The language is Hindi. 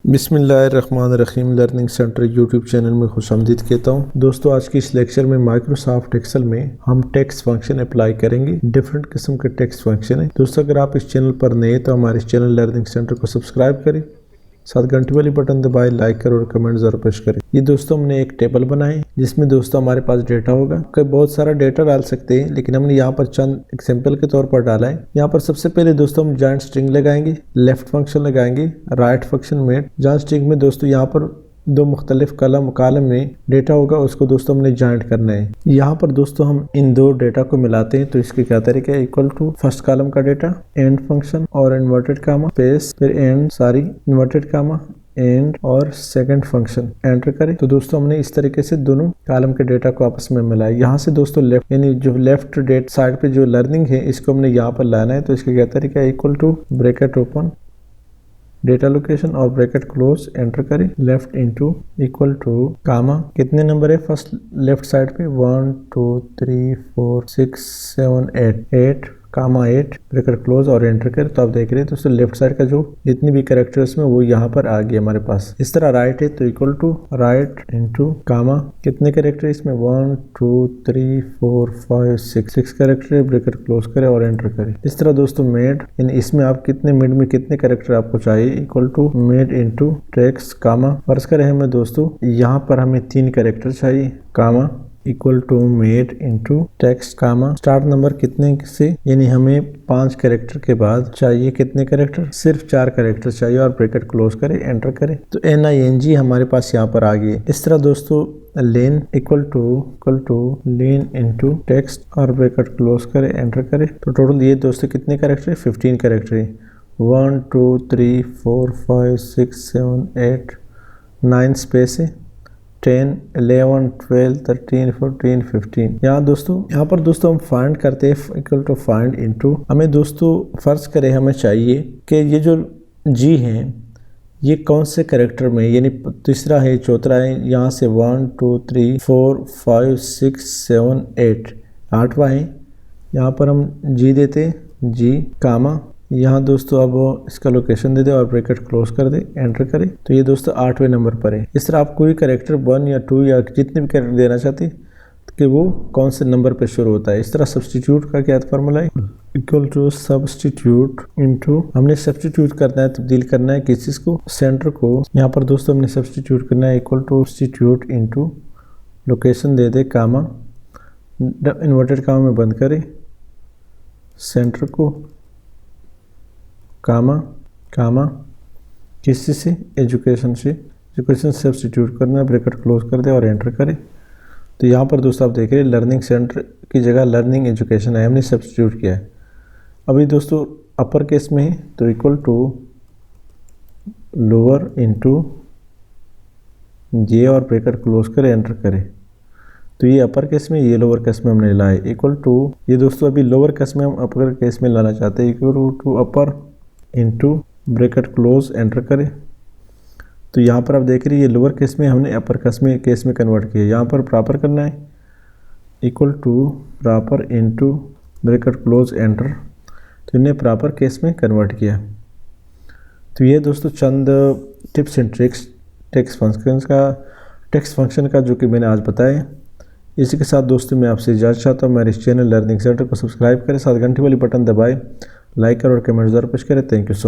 बिस्मिल्लाहिर्रहमानिर्रहीम लर्निंग सेंटर यूट्यूब चैनल में खुशामदीद कहता हूँ। दोस्तों आज की इस लेक्चर में माइक्रोसॉफ्ट एक्सेल में हम टेक्स्ट फंक्शन अप्लाई करेंगे। डिफरेंट किस्म के टेक्स्ट फंक्शन है। दोस्तों अगर आप इस चैनल पर नए तो हमारे इस चैनल लर्निंग सेंटर को सब्सक्राइब करें, साथ घंटी वाली बटन दबाएं, लाइक करें और कमेंट जरूर पेश करें। ये दोस्तों हमने एक टेबल बनाए जिसमें दोस्तों हमारे पास डेटा होगा। कई बहुत सारा डेटा डाल सकते हैं लेकिन हमने यहाँ पर चंद एग्जांपल के तौर पर डाला है। यहाँ पर सबसे पहले दोस्तों हम जॉइंट स्ट्रिंग लगाएंगे, लेफ्ट फंक्शन लगाएंगे, राइट फंक्शन में जॉइंट स्ट्रिंग में दोस्तों यहाँ पर दो मुख्तलिफ कॉलम में डेटा होगा, उसको दोस्तों हमने जॉइंट करना है। यहाँ पर दोस्तों हम इन दो डेटा को मिलाते हैं तो इसके क्या तरीका है, इक्वल टू फर्स्ट कॉलम का डेटा एंड फंक्शन और इन्वर्टेड कामा स्पेस फिर एंड इन्वर्टेड कामा एंड और सेकंड फंक्शन एंटर करें। तो दोस्तों हमने इस तरीके से दोनों कॉलम के डेटा को आपस में मिलाया। यहाँ से दोस्तों लेफ्ट यानी जो लेफ्ट डेट साइड पे जो लर्निंग है इसको हमने यहाँ पर लाना है। तो इसका क्या तरीका है, equal to bracket open data location और ब्रैकेट क्लोज एंटर करें, left into equal to comma कितने नंबर है फर्स्ट लेफ्ट साइड पे 1 2 3 4 6 7 8 कामा 8 ब्रैकेट क्लोज और एंटर करें। तो आप देख रहे हैं दोस्तों लेफ्ट साइड का जो जितनी भी कैरेक्टर्स में वो यहाँ पर आ गया हमारे पास। इस तरह राइट है तो इक्वल टू राइट इनटू कामा कितने कैरेक्टर इसमें 1 2 3 4 5 6 कैरेक्टर है, ब्रैकेट क्लोज करें और एंटर करें। इस तरह दोस्तों मेड यानी इसमें आप कितने मिड में कितने कैरेक्टर आपको चाहिए, equal to mid into text comma फर्ज करें हमें दोस्तों यहाँ पर हमें 3 कैरेक्टर चाहिए, comma equal to mid into text comma start number कितने से यानी हमें 5 कैरेक्टर के बाद चाहिए कितने कैरेक्टर, सिर्फ 4 कैरेक्टर चाहिए और ब्रैकेट क्लोज करें एंटर करें। तो NING हमारे पास यहाँ पर आ गई। इस तरह दोस्तों len equal to len into text और ब्रैकेट क्लोज करें एंटर करें। तो टोटल ये दोस्तों कितने कैरेक्टर है, 15 कैरेक्टर है। 1 2 3 4 5 6 7 8 9 स्पेस है, 10 11 12 13 14 15। यहाँ पर दोस्तों हम फाइंड करते हैं इक्वल टू फाइंड इनटू हमें दोस्तों फर्ज करें हमें चाहिए कि ये जो जी हैं ये कौन से कैरेक्टर में यानी तीसरा है चौथा है, यहाँ से 1 2 3 4 5 6 7 8 8वां है। यहाँ पर हम जी देते जी कामा यहाँ दोस्तों अब इसका लोकेशन दे दे और ब्रैकेट क्लोज कर दे एंटर करें। तो ये दोस्तों 8वें नंबर पर है। इस तरह आप कोई कैरेक्टर 1 या 2 या जितने भी कैरेक्टर देना चाहते हैं कि वो कौन से नंबर पे शुरू होता है। इस तरह सब्स्टिट्यूट का क्या फार्मूला है, इक्वल टू सब्स्टिट्यूट इनटू हमने सब्स्टिट्यूट करना है, तब्दील करना है किस चीज़ को, सेंटर को। यहाँ पर दोस्तों हमने सब्स्टिट्यूट करना है equal to substitute into location दे दे कामा इन्वर्टेड कामा में बंद करें, सेंटर को कामा किसी से एजुकेशन सब्स्टिट्यूट करना है, ब्रैकेट क्लोज कर दे और एंटर करें। तो यहाँ पर दोस्तों आप देख रहे हैं लर्निंग सेंटर की जगह लर्निंग एजुकेशन है, हमने सब्स्टिट्यूट किया है। अभी दोस्तों अपर केस में है तो इक्वल टू लोअर इनटू जे और ब्रैकेट क्लोज करें एंटर करें। तो ये अपर केस में ये लोअर केस में हमने लाए इक्वल टू ये दोस्तों अभी लोअर केस में हम अपर केस में लाना चाहते हैं, equal to upper into bracket close enter करें। तो यहाँ पर आप देख रहे हैं ये लोअर केस में हमने अपर केस में कन्वर्ट किया। यहाँ पर प्रॉपर करना है equal to proper into bracket close enter. तो इन्हें प्रॉपर केस में कन्वर्ट किया। तो ये दोस्तों चंद tips and tricks text function का जो कि मैंने आज बताया। इसी के साथ दोस्तों मैं आपसे इजाज़त चाहता हूँ। मेरे इस चैनल लर्निंग सेंटर को सब्सक्राइब करें, साथ घंटी वाली बटन दबाएं, लाइक करें और कमेंट जरूर पेश करें। Thank you so much.